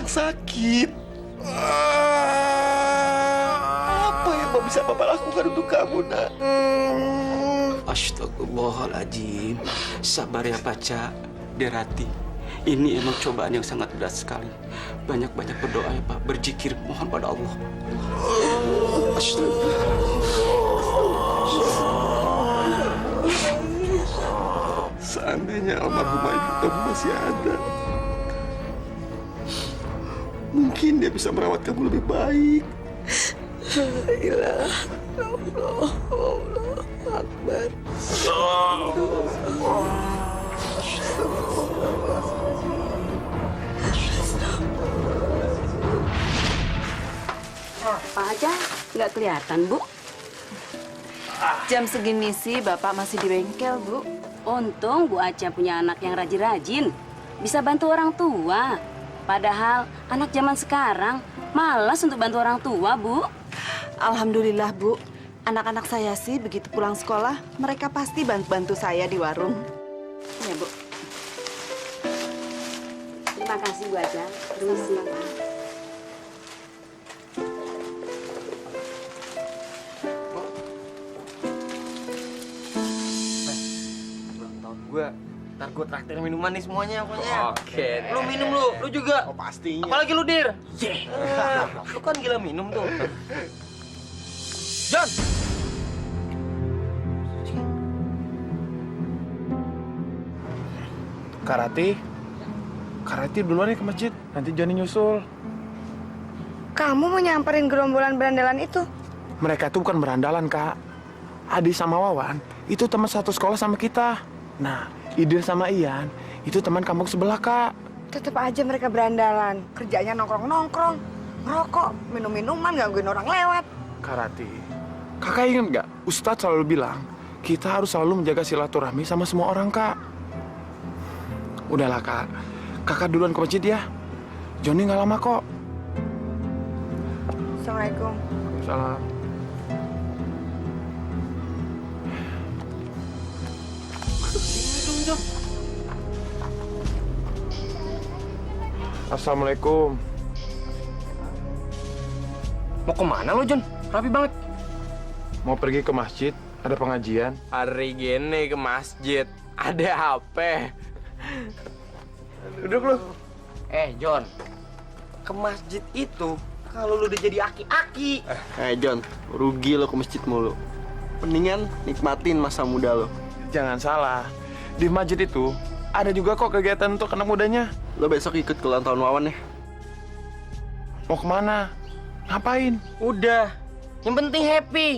sedang sakit. Apa yang bisa Bapak lakukan untuk kamu, nak? Astagfirullahaladzim. Sabar ya Paca, Derati. Ini emang cobaan yang sangat berat sekali. Banyak-banyak berdoa ya Pak, berzikir mohon pada Allah. Seandainya almarhumah ibu kamu masih ada, mungkin dia bisa merawat kamu lebih baik. La Allah, Allah Akbar. Pak Aja nggak kelihatan, Bu. Jam segini sih Bapak masih di bengkel, Bu. Untung Bu Aja punya anak yang rajin-rajin. Bisa bantu orang tua. Padahal anak zaman sekarang malas untuk bantu orang tua, Bu. Alhamdulillah, Bu. Anak-anak saya sih begitu pulang sekolah, mereka pasti bantu saya di warung. Ya, Bu. Terima kasih, Bu Aja. Permisi. Gue, ntar gue traktir minuman nih semuanya pokoknya. Oke. Lu minum lu juga. Oh, pastinya. Apalagi lu, Dir. Lu kan gila minum tuh. John! Karati duluan ya ke masjid, nanti Johnny nyusul. Kamu mau nyamperin gerombolan berandalan itu? Mereka itu bukan berandalan, Kak. Adi sama Wawan, itu teman satu sekolah sama kita. Nah, Idil sama Ian, itu teman kampung sebelah, Kak. Tetep aja mereka berandalan. Kerjanya nongkrong-nongkrong, ngerokok, minum-minuman, gangguin orang lewat. Karati, Kakak ingat nggak? Ustadz selalu bilang, kita harus selalu menjaga silaturahmi sama semua orang, Kak. Udahlah, Kak. Kakak duluan ke masjid ya. Johnny nggak lama kok. Assalamualaikum. Salam. Assalamualaikum. Mau kemana lo, John? Rapi banget. Mau pergi ke masjid, ada pengajian. Hari gini ke masjid. Ada apa? Duduk lu. John. Ke masjid itu kalau lu udah jadi aki-aki. John, rugi lo ke masjid mulu. Mendingan nikmatin masa muda lo. Jangan salah, di masjid itu ada juga kok kegiatan untuk anak mudanya. Lo besok ikut ke ulang tahun Wawan ya? Mau kemana? Ngapain? Udah. Yang penting happy.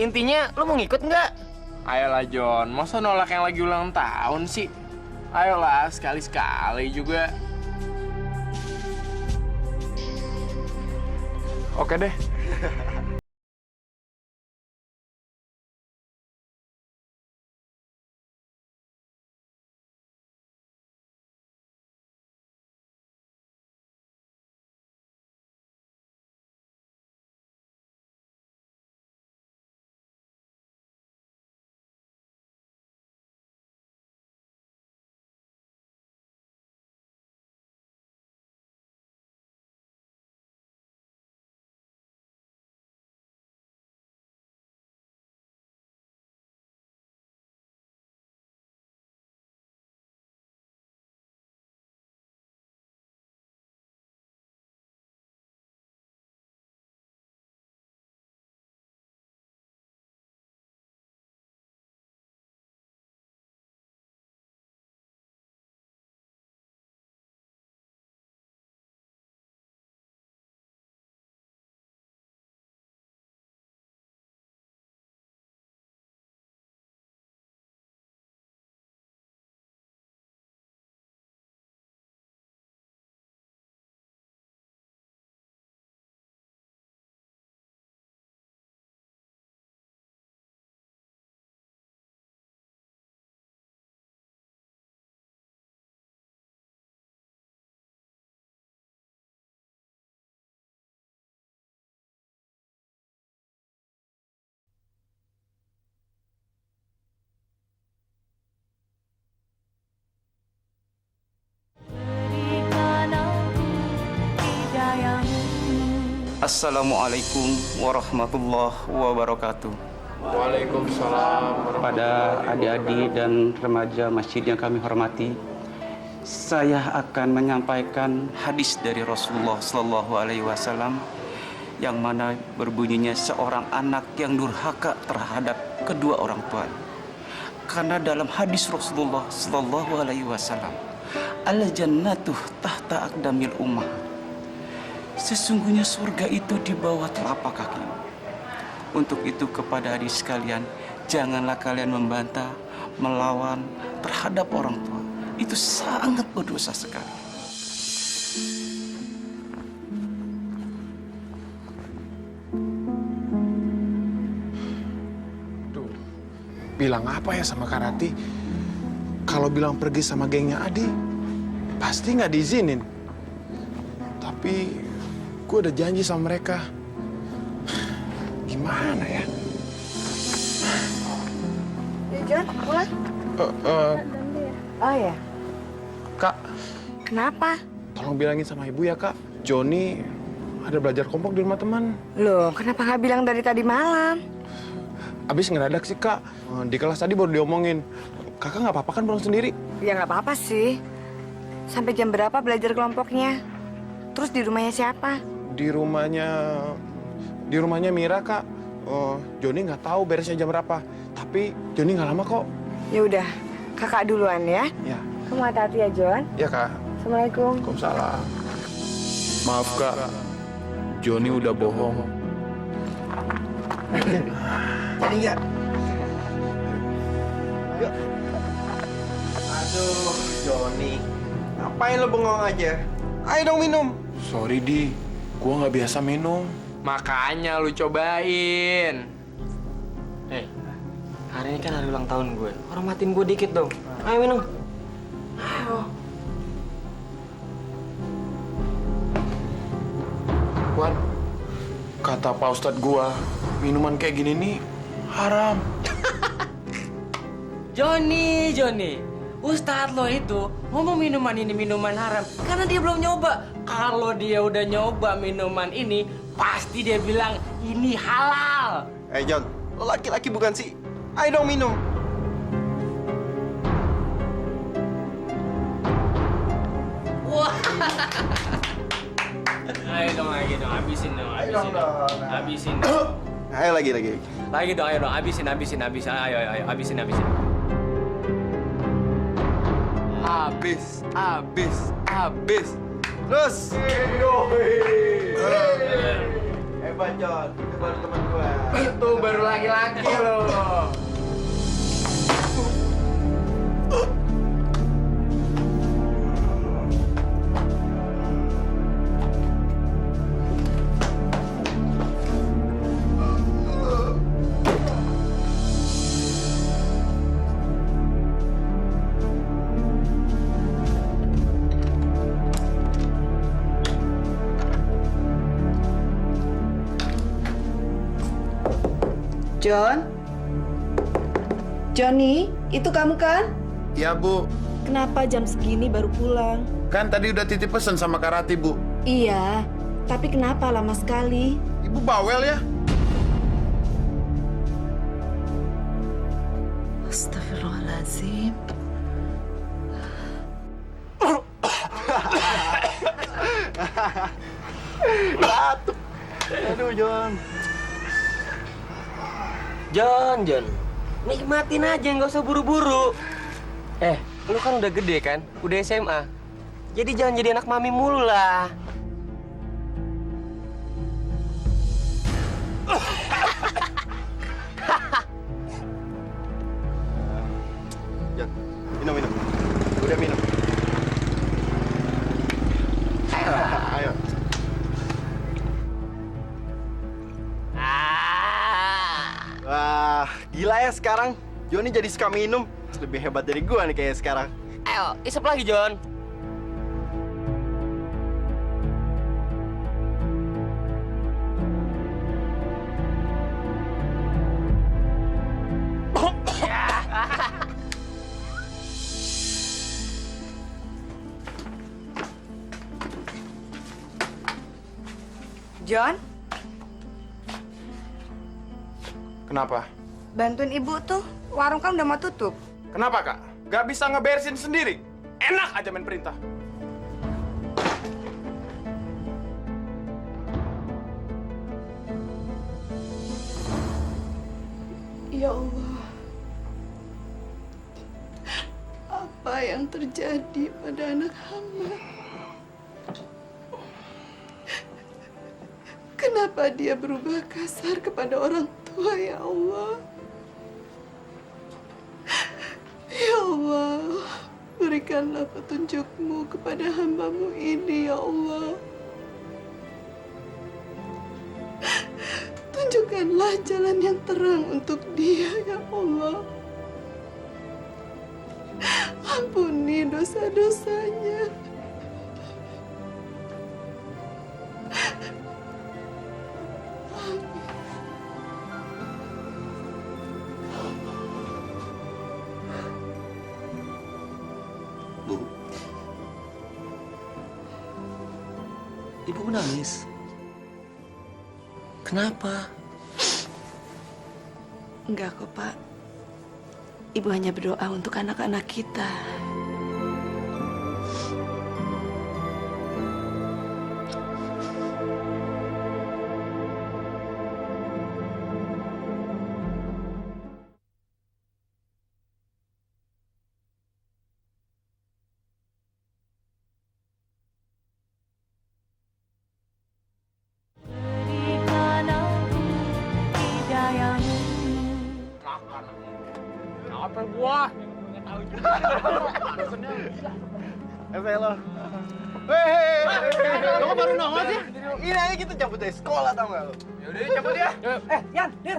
Intinya lu mau ngikut nggak? Ayolah John, masa nolak yang lagi ulang tahun sih? Ayolah, sekali-sekali juga. Oke deh. Assalamualaikum warahmatullahi wabarakatuh. Waalaikumsalam. Pada adik-adik dan remaja masjid yang kami hormati, saya akan menyampaikan hadis dari Rasulullah Sallallahu Alaihi Wasallam yang mana berbunyinya seorang anak yang durhaka terhadap kedua orang tua. Karena dalam hadis Rasulullah Sallallahu Alaihi Wasallam, al jannatuh tahta aqdamil ummah. Sesungguhnya surga itu di bawah telapak kaki. Untuk itu kepada adik sekalian, janganlah kalian membantah, melawan terhadap orang tua. Itu sangat berdosa sekali. Duh, bilang apa ya sama Kak Rati? Kalau bilang pergi sama gengnya Adi, pasti nggak diizinin. Tapi gue udah janji sama mereka. Gimana ya? John, pulang? Oh ya, Kak, kenapa? tolong bilangin sama ibu ya, Kak. Joni ada belajar kelompok di rumah teman. Loh, kenapa nggak bilang dari tadi malam? Abis ngedadak sih, Kak. Di kelas tadi baru diomongin. Kakak nggak apa-apa kan pulang sendiri? Ya nggak apa-apa sih. Sampai jam berapa belajar kelompoknya? Terus di rumahnya siapa? Di rumahnya Mira, Kak. Joni nggak tahu beresnya jam berapa. Tapi Joni nggak lama kok. Ya udah, kakak duluan ya. Ya, Kamu hati-hati ya, John. ya Kak. Assalamualaikum. Waalaikumsalam. Maaf, Kak. Joni udah bohong. Jadi nggak? Yuk. Aduh, Joni. Ngapain lo bengong aja? Ayo dong minum. Sorry, Di. Gua nggak biasa minum. Makanya lu cobain. Hari ini kan hari ulang tahun gue. Hormatin gue dikit dong. Ayo minum. Wan, kata Pak Ustadz gua, minuman kayak gini nih haram. Joni. Ustadz lo itu ngomong minuman ini minuman haram karena dia belum nyoba. Kalau dia udah nyoba minuman ini, pasti dia bilang ini halal. John, lo laki-laki bukan sih? Ayo dong minum. Ayo dong, habisin dong, habisin. Ayo lagi. Lagi dong, ayo dong, habisin. Ayo, habisin. Habis. Terus. Hebat, John. Hebat teman gua. Itu baru laki-laki lo. John? Johnny, itu kamu kan? Iya, Bu. Kenapa jam segini baru pulang? Kan tadi udah titip pesan sama Kak Rati, Bu. Iya, tapi kenapa lama sekali? Ibu bawel ya? Astagfirullahaladzim. Batuk. Aduh, John. John. Nikmatin aja, nggak usah buru-buru. Lu kan udah gede kan? Udah SMA. Jadi jangan jadi anak mami mulu lah. John, minum. Udah minum. Ayo. Wah, gila ya sekarang. Joni jadi suka minum. Lebih hebat dari gua nih kayaknya sekarang. Ayo, isep lagi, John. John, Kenapa? Bantuin ibu tuh, warung kan udah mau tutup. Kenapa, Kak? Gak bisa ngeberesin sendiri? Enak aja main perintah. Ya Allah, apa yang terjadi pada anak hamba? Kenapa dia berubah kasar kepada orang tua, ya Allah? Ya Allah, berikanlah petunjuk-Mu kepada hamba-Mu ini, ya Allah. Tunjukkanlah jalan yang terang untuk dia, ya Allah. Ampuni dosa-dosanya. Bu. Ibu menangis. Kenapa? Enggak kok, Pak. Ibu hanya berdoa untuk anak-anak kita. Apa gua? Lo. Hei, lo kok baru nongol sih? Ini aja kita cabut dari sekolah, tau gak lo? Yaudah, cabut ya. Yan, Dir.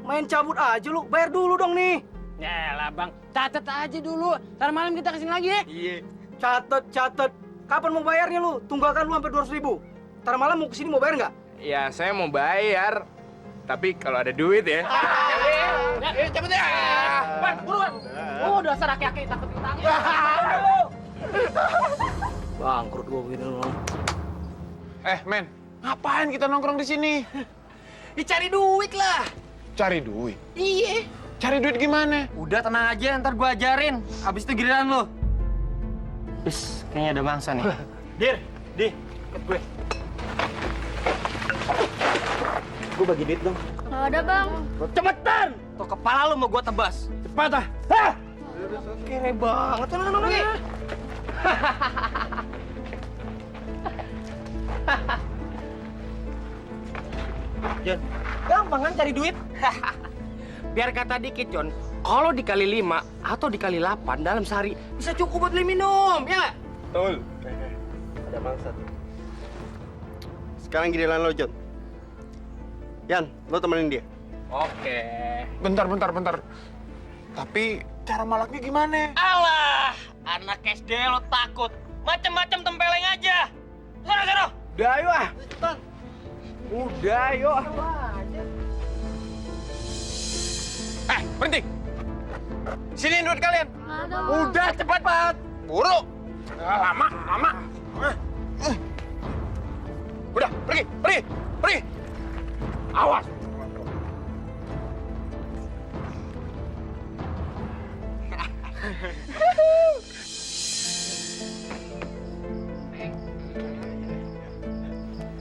Main cabut aja lu. Bayar dulu dong nih. Yalah bang, catet aja dulu. Ntar malam kita kesini lagi ya. Iya. Catet. Kapan mau bayarnya lu? Tunggakan lu sampai 200.000. Ntar malam mau kesini mau bayar nggak? Ya, saya mau bayar. Tapi kalau ada duit ya. Ayo cabut ya. Wan, buruan. Oh, dasar aki-aki takut utangnya. Bangkrut gua begini lu. Men, ngapain kita nongkrong di sini? Dicari duit lah. Cari duit. Iya. Cari duit gimana? Udah tenang aja, ntar gua ajarin. Abis itu giliran lu. Bis, kayaknya ada mangsa nih. Dir, ikut gue. Gue bagi duit dong. Nggak ada, Bang. Cepetan! Tuh kepala lu mau gua tebas. Cepat ah. Hah! Kere banget tuh nonton lagi. Jon, gampang kan cari duit? Biar kata dikit, Jon. Kalau dikali 5 atau dikali 8 dalam sehari bisa cukup buat beli minum, ya nggak? Betul. Ada mangsa tuh. Sekarang giliran lo, Jon. Yan, lo temenin dia. Oke. Bentar. Tapi cara malaknya gimana? Alah, anak SD lo takut. Macem-macem tempeleng aja. Sana. Udah ayo ah. Udah ayo. Berhenti! Sini duit kalian! Nggak ada, Bang. Udah, cepat! Buru! Lama! Udah, pergi! Awas!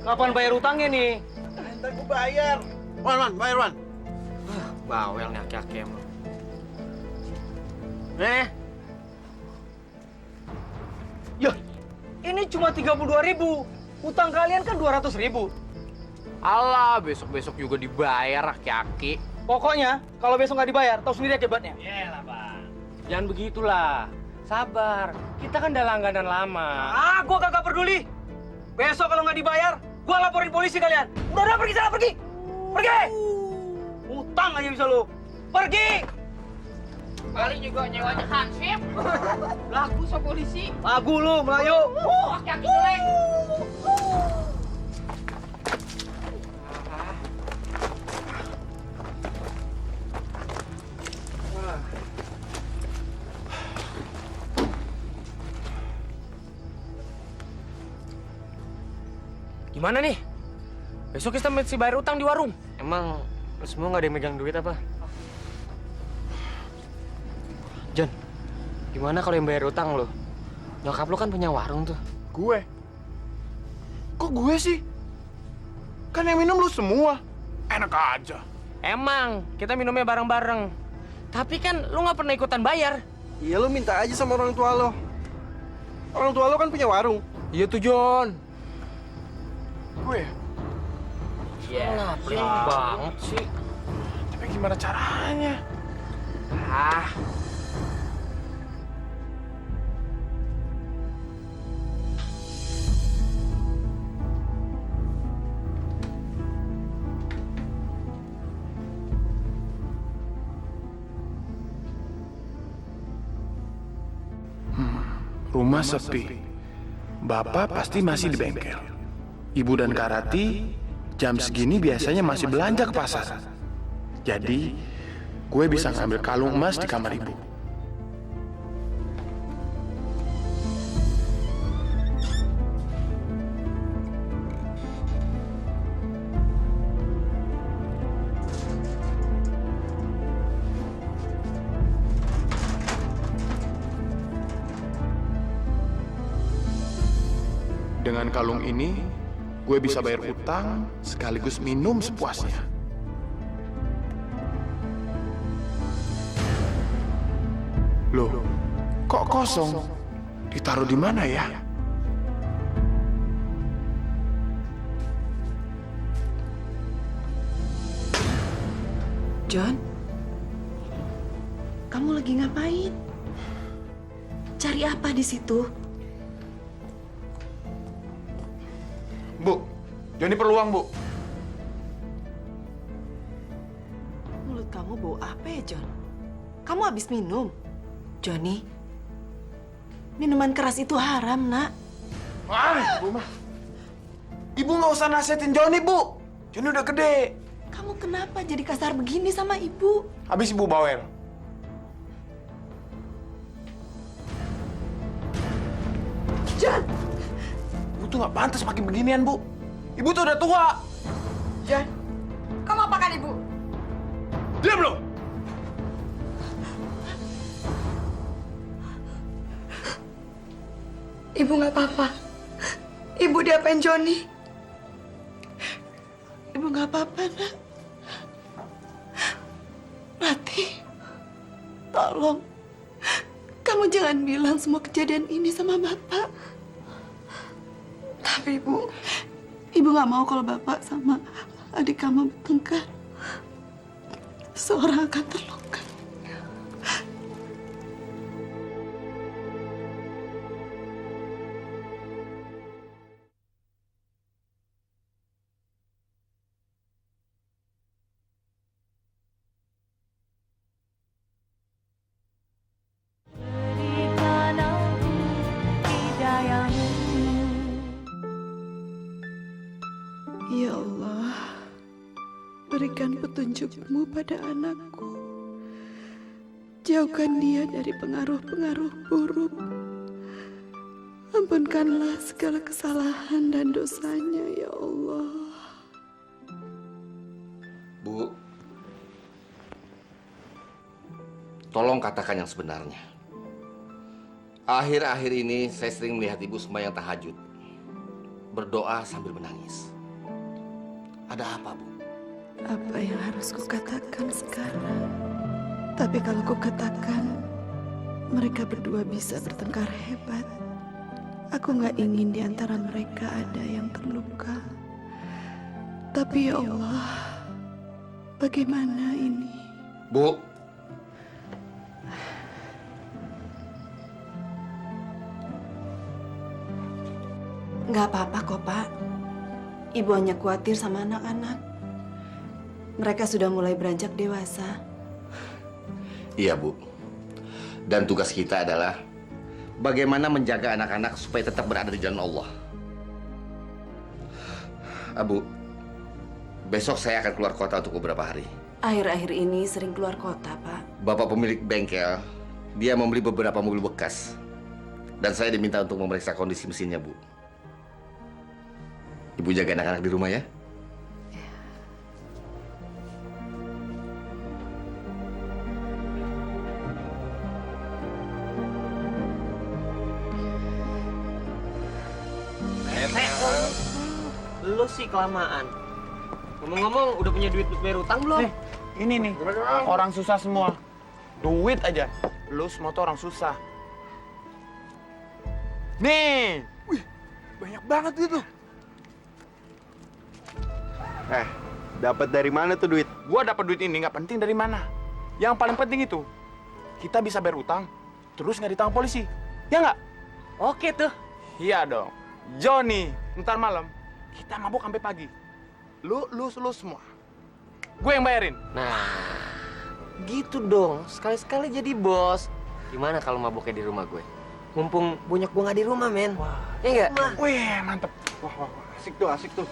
Kapan bayar utangnya nih? Ntar gue bayar. Wan, bayar, Wan. Bawel nih aki-aki emang. Yah, ini cuma 32.000. Utang kalian kan 200.000. Alah, besok-besok juga dibayar aki-aki. Pokoknya, kalau besok nggak dibayar, tahu sendiri akibatnya. Yelah, Bang. Jangan begitulah. Sabar. Kita kan udah langganan lama. Gua kagak peduli. Besok kalau nggak dibayar, gua laporin polisi kalian. Udah, pergi sana, pergi! Pergi! Utang aja bisa lu. Pergi! Paling juga nyewanya hansip. Lagu sama polisi. Lagu lu, Melayu. Aki-aki jelek. Gimana nih? Besok kita mesti bayar utang di warung. Emang Lu semua nggak ada yang megang duit apa? John, gimana kalau yang bayar utang lo? Nyokap lo kan punya warung tuh. Gue? Kok gue sih? Kan yang minum lu semua. Enak aja. Emang, kita minumnya bareng-bareng. Tapi kan lu nggak pernah ikutan bayar. Iya, lu minta aja sama orang tua lo. Orang tua lo kan punya warung. Iya tuh, John. Gue ya? Iya, pelit banget sih. Tapi gimana caranya? Ah, Rumah sepi. Bapak pasti masih di bengkel. Ibu dan Kak Rati jam segini biasanya masih belanja ke pasar. Jadi, gue bisa ngambil kalung emas di kamar ibu. Dengan kalung ini, gue bisa bayar utang sekaligus minum sepuasnya. Loh, kok kosong? Ditaruh di mana ya? John, kamu lagi ngapain? Cari apa di situ? Bu, Johnny perlu uang, Bu. Mulut kamu bau apa ya, John? Kamu habis minum? Johnny, minuman keras itu haram, nak. Bu mah. Ibu nggak usah nasihatin Johnny, Bu. Johnny udah gede. Kamu kenapa jadi kasar begini sama ibu? Habis ibu bawel. John! Ibu tuh nggak pantas pakai beginian, Bu. Ibu tuh udah tua. John, kamu apakan ibu? Diam lo. Ibu nggak apa-apa. Ibu diapain Johnny? Ibu nggak apa-apa, nak. Rati, tolong. Kamu jangan bilang semua kejadian ini sama Bapak. Tapi ibu, Ibu nggak mau kalau Bapak sama adik kamu bertengkar. Seorang akan terluka. Ya Allah, berikan petunjuk-Mu pada anakku. Jauhkan dia dari pengaruh-pengaruh buruk. Ampunkanlah segala kesalahan dan dosanya, ya Allah. Bu, tolong katakan yang sebenarnya. Akhir-akhir ini saya sering melihat ibu sembahyang tahajud, berdoa sambil menangis. Ada apa, Bu? Apa yang harus kukatakan sekarang? Tapi kalau kukatakan, mereka berdua bisa bertengkar hebat. Aku nggak ingin di antara mereka ada yang terluka. Tapi ya Allah, bagaimana ini? Bu, Nggak apa-apa kok, Pak. Ibu hanya khawatir sama anak-anak. Mereka sudah mulai beranjak dewasa. iya, Bu. Dan tugas kita adalah bagaimana menjaga anak-anak supaya tetap berada di jalan Allah. Bu, besok saya akan keluar kota untuk beberapa hari. Akhir-akhir ini sering keluar kota, Pak. Bapak pemilik bengkel, dia membeli beberapa mobil bekas. Dan saya diminta untuk memeriksa kondisi mesinnya, Bu. Ibu jaga anak-anak di rumah ya. lo sih kelamaan. Ngomong-ngomong, udah punya duit bayar utang belum? Ini nih, orang susah semua. Duit aja. Lu semua tuh orang susah. Nih. Wih, banyak banget itu. Dapat dari mana tuh duit? Gua dapat duit ini nggak penting dari mana. Yang paling penting itu, kita bisa bayar utang, terus nggak ditangkap polisi. Ya nggak? Oke tuh. Iya dong. Johnny, ntar malam kita mabuk sampai pagi. Lu semua. Gue yang bayarin. Nah, gitu dong. Sekali-sekali jadi bos. Gimana kalau mabuknya di rumah gue? Mumpung bonyok gue nggak di rumah, men. Iya nggak? Wih, mantep. Wah, asik tuh.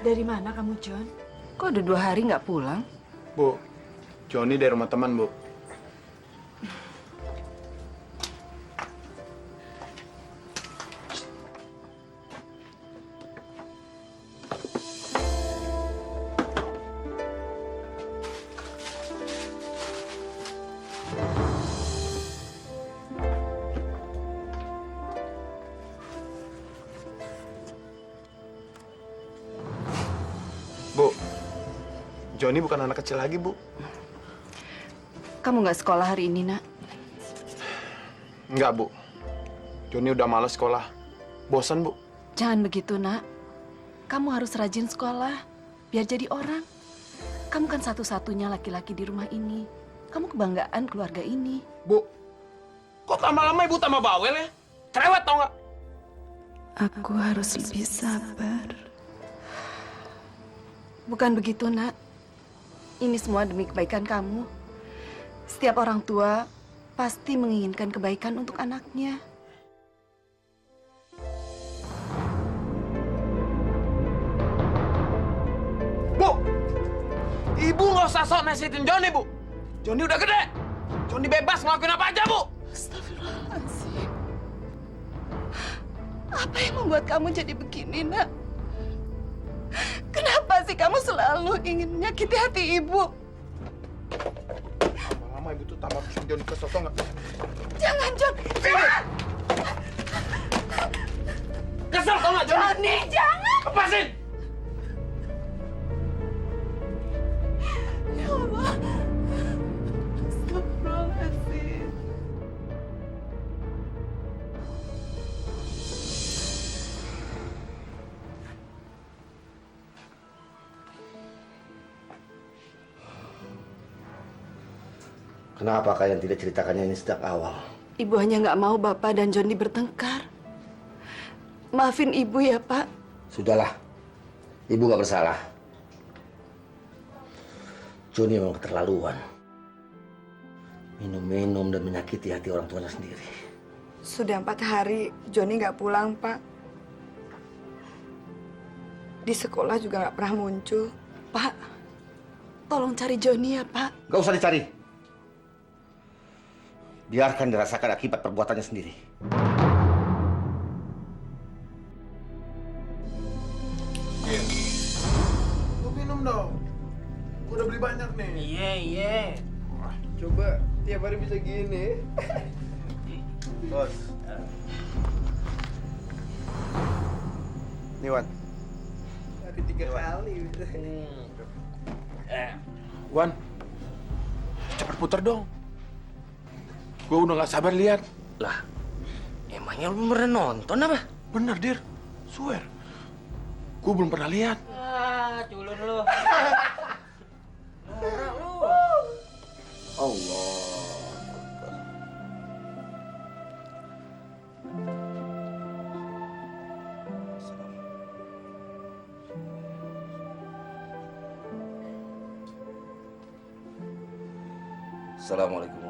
Dari mana kamu, John? Kok udah 2 hari nggak pulang? Bu, Johnny dari rumah teman, Bu. Bu, Johnny bukan anak kecil lagi, Bu. Kamu nggak sekolah hari ini, Nak? Enggak, Bu. Johnny udah malas sekolah. Bosan, Bu. Jangan begitu, Nak. Kamu harus rajin sekolah, biar jadi orang. Kamu kan satu-satunya laki-laki di rumah ini. Kamu kebanggaan keluarga ini. Bu, kok lama-lama Ibu tambah bawel ya? Cerewet tau nggak? Aku harus lebih sabar. Bukan begitu, Nak. Ini semua demi kebaikan kamu. Setiap orang tua pasti menginginkan kebaikan untuk anaknya. Bu, Ibu nggak usah sok nasihatin Johnny, Bu. Johnny udah gede. Johnny bebas ngelakuin apa aja, Bu. Astagfirullahaladzim. Apa yang membuat kamu jadi begini, Nak? Kenapa sih kamu selalu ingin menyakiti hati ibu? Lama-lama Ibu tuh tambah bikin Johnny kesel, tau nggak? Jangan, John. Jangan. Kesel tau nggak, Johnny? Johnny, jangan. Lepasin! Ya Allah. Astagfirullahaladzim. Kenapa kalian tidak ceritakannya ini sejak awal? Ibu hanya nggak mau Bapak dan Johnny bertengkar. Maafin Ibu ya, Pak. Sudahlah, Ibu nggak bersalah. Johnny memang keterlaluan. Minum-minum dan menyakiti hati orang tuanya sendiri. Sudah 4 hari Johnny nggak pulang, Pak. Di sekolah juga nggak pernah muncul. Pak, tolong cari Johnny ya, Pak. Gak usah dicari. Biarkan dirasakan akibat perbuatannya sendiri. Lu minum dong. Gua udah beli banyak nih. Iya. Coba tiap hari bisa gini. Bos. Nih, Wan. Hari 3 kali. Wan, cepet puter dong. Gua udah nggak sabar lihat. Lah, emangnya lu pernah nonton apa? Bener, Dir. Swear. Gua belum pernah lihat. Ah, culun lu. Allah. Assalamualaikum.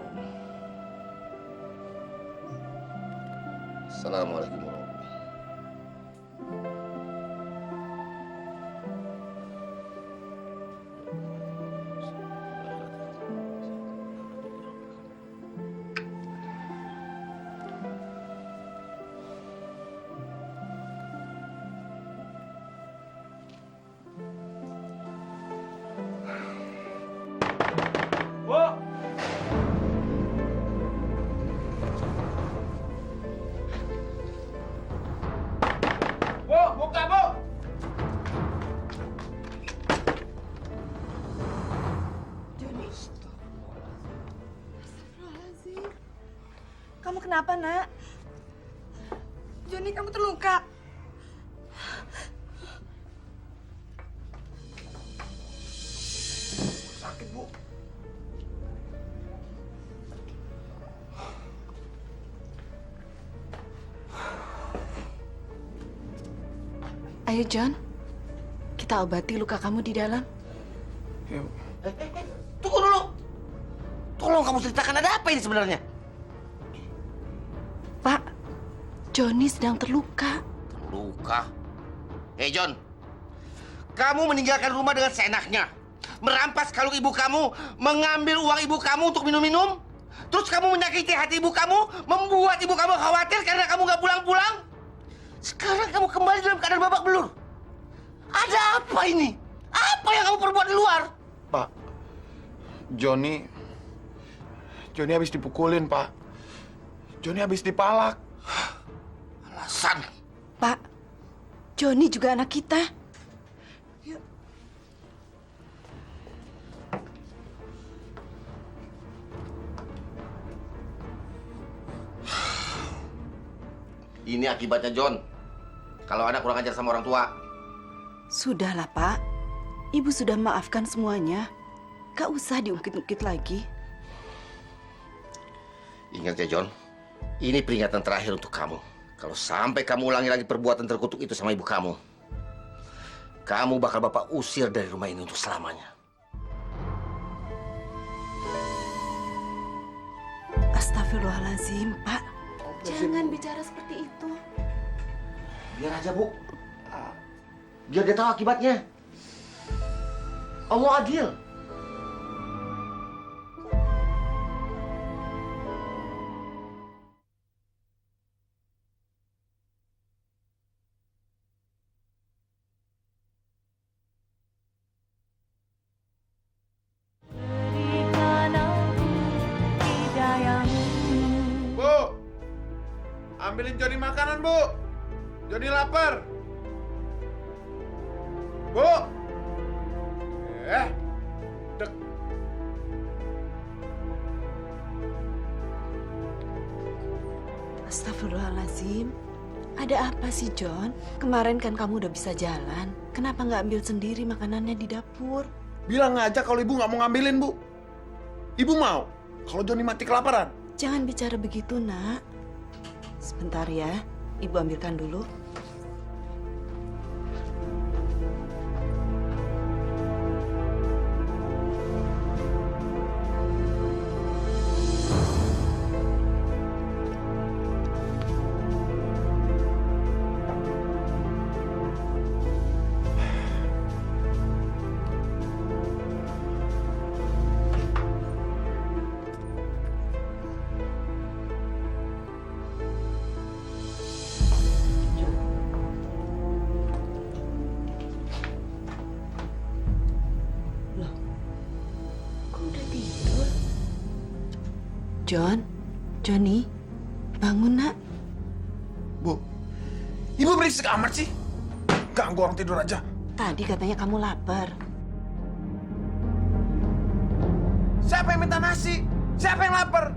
Assalamualaikum warahmatullahi. kenapa, Nak? Joni, kamu terluka. Sakit, Bu. Ayo, John. Kita obati luka kamu di dalam. Ya, Bu. Tunggu dulu. Tolong kamu ceritakan ada apa ini sebenarnya? Pak, Joni sedang terluka. Luka. John. Kamu meninggalkan rumah dengan seenaknya. Merampas kalung ibu kamu, mengambil uang ibu kamu untuk minum-minum. Terus kamu menyakiti hati ibu kamu, membuat ibu kamu khawatir karena kamu nggak pulang-pulang. Sekarang kamu kembali dalam keadaan babak belur. Ada apa ini? Apa yang kamu perbuat di luar? Pak, Joni habis dipukulin, Pak. Joni habis dipalak. Alasan. Pak, Joni juga anak kita. Ini akibatnya, John. Kalau anak kurang ajar sama orang tua. Sudahlah, Pak. Ibu sudah maafkan semuanya. Gak usah diungkit-ungkit lagi. Ingat ya, John. Ini peringatan terakhir untuk kamu. Kalau sampai kamu ulangi lagi perbuatan terkutuk itu sama ibu kamu, kamu bakal Bapak usir dari rumah ini untuk selamanya. Astagfirullahaladzim, Pak. Jangan bicara seperti itu. Biar aja, Bu. Biar dia tahu akibatnya. Allah adil. Bu, ambilin Joni makanan, Bu. Joni lapar. Bu. Dek. Astagfirullahaladzim. Ada apa sih, John? Kemarin kan kamu udah bisa jalan. Kenapa nggak ambil sendiri makanannya di dapur? Bilang aja kalau ibu nggak mau ngambilin, Bu. Ibu mau kalau Joni mati kelaparan. Jangan bicara begitu, Nak. Sebentar ya, Ibu ambilkan dulu. John, Joni, bangun, Nak. Bu, ibu berisik amat sih. Ganggu orang tidur aja. Tadi katanya kamu lapar. Siapa yang minta nasi? Siapa yang lapar?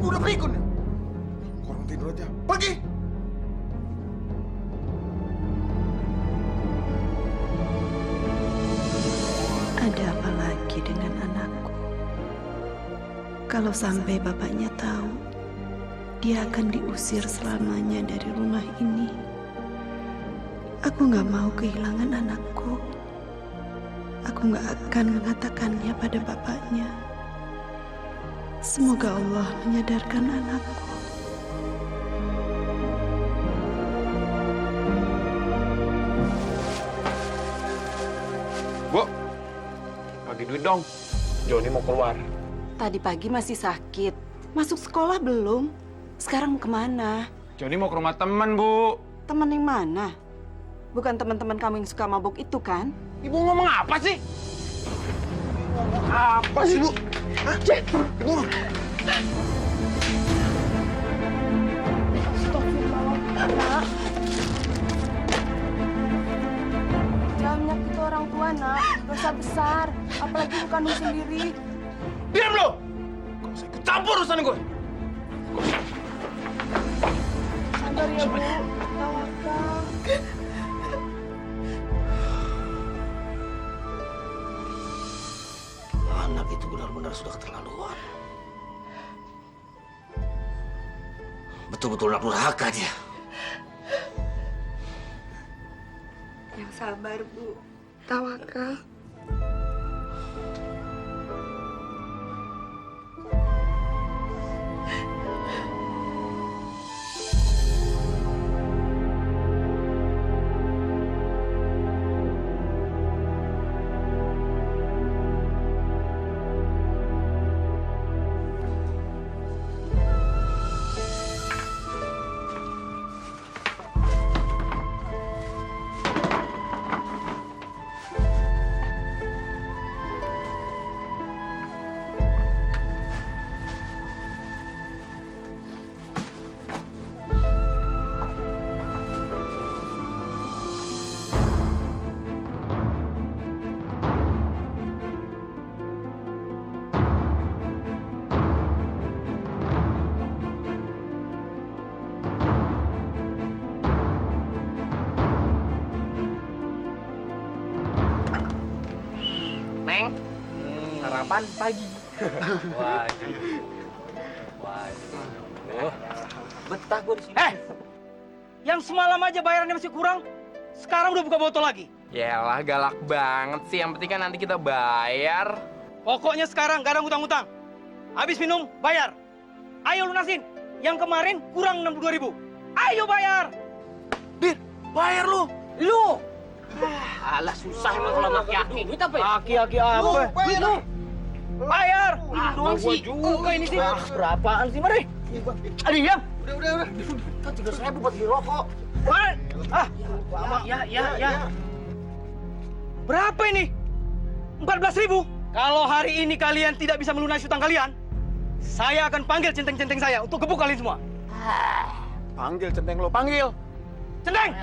Ibu udah pikun ya? Orang tidur aja. Pergi! Ada apa lagi dengan anakku? Kalau sampai bapaknya tahu, dia akan diusir selamanya dari rumah ini. Aku nggak mau kehilangan anakku. Aku nggak akan mengatakannya pada bapaknya. Semoga Allah menyadarkan anakku. Bu, bagi duit dong. Joni mau keluar. Tadi pagi masih sakit. Masuk sekolah belum? Sekarang mau kemana? Joni mau ke rumah teman, Bu. Teman yang mana? Bukan teman-teman kamu yang suka mabuk itu kan? Ibu ngomong apa sih? Apa sih, Bu? Hah? Ibu. Jangan menyakiti orang tua, Nak. Dosa besar. Apalagi bukan kandung sendiri. Diam lo! Gak usah ikut campur urusan gue. Sabar ya, Bu. Tawakal. Anak itu benar-benar sudah keterlaluan. Betul-betul anak durhaka dia. Yang sabar, Bu. Tawakal. Neng, sarapan pagi. Betah gue di sini. Yang semalam aja bayarannya masih kurang, sekarang udah buka botol lagi. Yalah, galak banget sih. Yang penting kan nanti kita bayar. Pokoknya sekarang gak ada ngutang-ngutang. Habis minum, bayar. Ayo lunasin. Yang kemarin kurang 62.000. Ayo bayar. Dir, bayar lu. Lu. Alah, susah emang kalau sama aki-aki. Duit apa ya? Aki-aki apa? Duit lu. Bayar. Ini doang sih. Juga ini sih. Berapaan sih, mari? Aduh, diam. Udah. Kan 300.000 buat beli rokok. Ya. Berapa ini? 14.000. Kalau hari ini kalian tidak bisa melunasi utang kalian, saya akan panggil centeng-centeng saya untuk gebuk kalian semua. Panggil centeng lo, panggil. Centeng!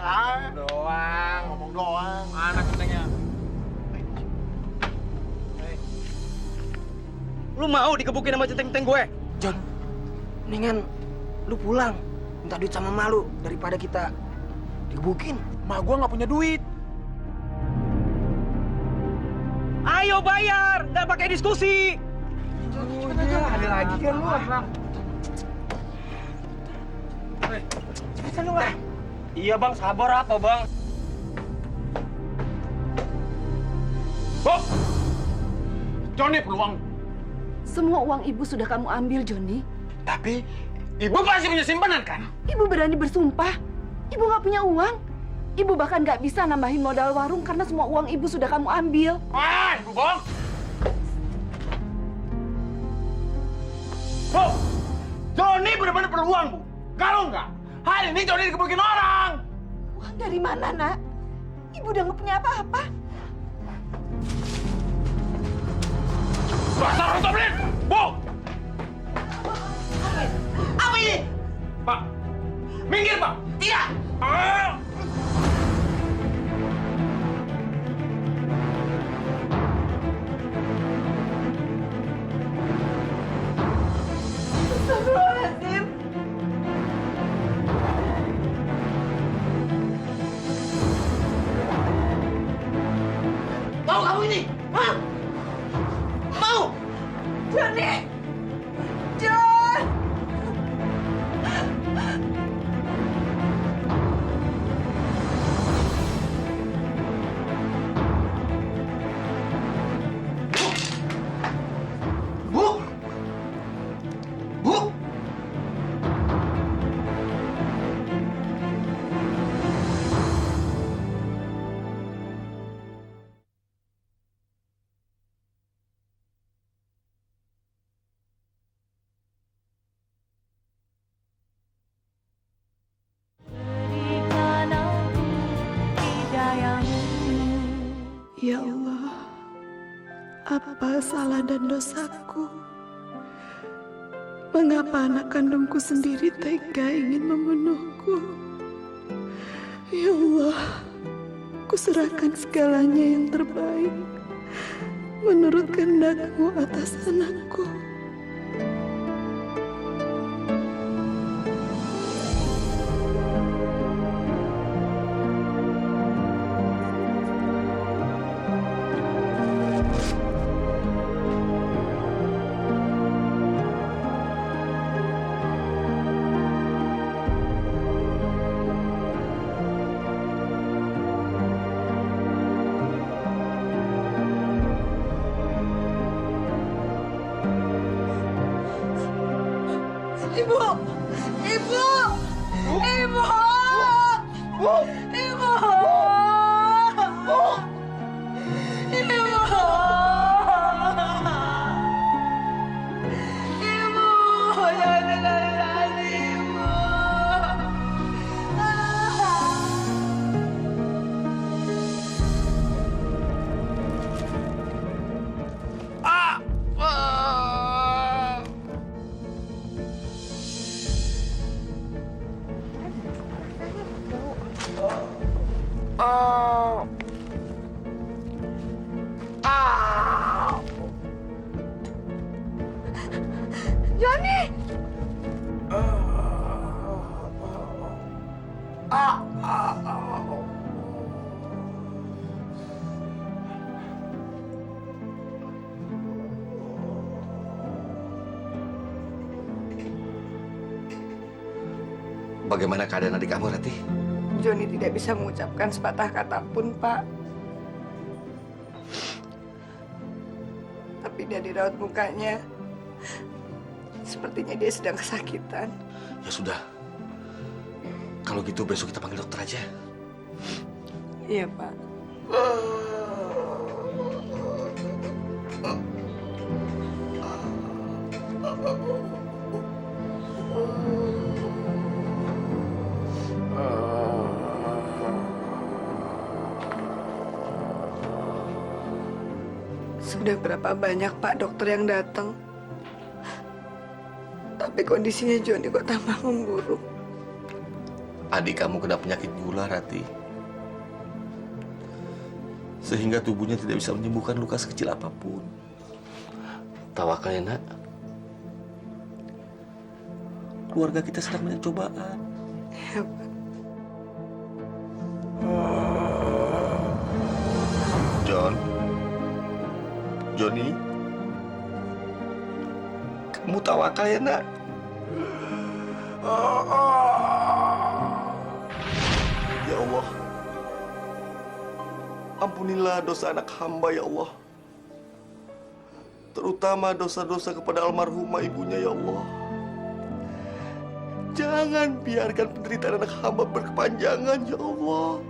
Doang. Ngomong doang. Mana centengnya? Lu mau dikebukin sama centeng-centeng gue? John, mendingan lu pulang, minta duit sama malu daripada kita digebukin. Ma gua nggak punya duit. Ayo bayar, nggak pakai diskusi. Ada lagi kan lu? Cepetan lu, Bang. Iya bang, sabar apa bang? Bob! Johnny perlu uang. Semua uang ibu sudah kamu ambil, Johnny. Tapi ibu pasti punya simpanan kan? Ibu berani bersumpah. Ibu nggak punya uang. Ibu bahkan nggak bisa nambahin modal warung karena semua uang ibu sudah kamu ambil. Wah, ibu bohong. Bu, Johnny benar-benar perlu uang, Bu. Kalau enggak, hari ini Johnny dikebukin orang. Uang dari mana, Nak? Ibu udah nggak punya apa-apa. Basar orang tablet! Bu! Apa ini? Pak! Minggir, Pak! Tidak! Astagfirullahaladzim. Mau kamu ini? Hah? Mau? Johnny! John! Bu? Bu? Ya Allah, apa salah dan dosaku? Mengapa anak kandungku sendiri tega ingin membunuhku? Ya Allah, kuserahkan segalanya yang terbaik. menurut kehendak-Mu atas anakku. Ibu! Ibu! Ibu! Ibu! Ibu! Jangan tinggalin Ani, Ibu! Joni! Bagaimana keadaan adik kamu, Rati? Joni tidak bisa mengucapkan sepatah kata pun, Pak. Tapi dari raut mukanya, sepertinya dia sedang kesakitan. Ya sudah. Kalau gitu besok kita panggil dokter aja. Iya, Pak. Sudah berapa banyak Pak dokter yang datang, tapi kondisinya Joni kok tambah memburuk. Adik kamu kena penyakit gula, Rati. Sehingga tubuhnya tidak bisa menyembuhkan luka sekecil apapun. Tawakal ya, Nak. Keluarga kita sedang banyak cobaan. Ya, Pak. John. Joni. Kamu tawakal ya, Nak. Ya Allah. Ampunilah dosa anak hamba, ya Allah. Terutama dosa-dosa kepada almarhumah ibunya, ya Allah. Jangan biarkan penderitaan anak hamba berkepanjangan, ya Allah.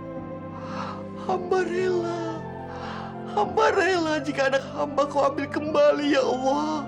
Hamba rela jika anak hamba kau ambil kembali, ya Allah.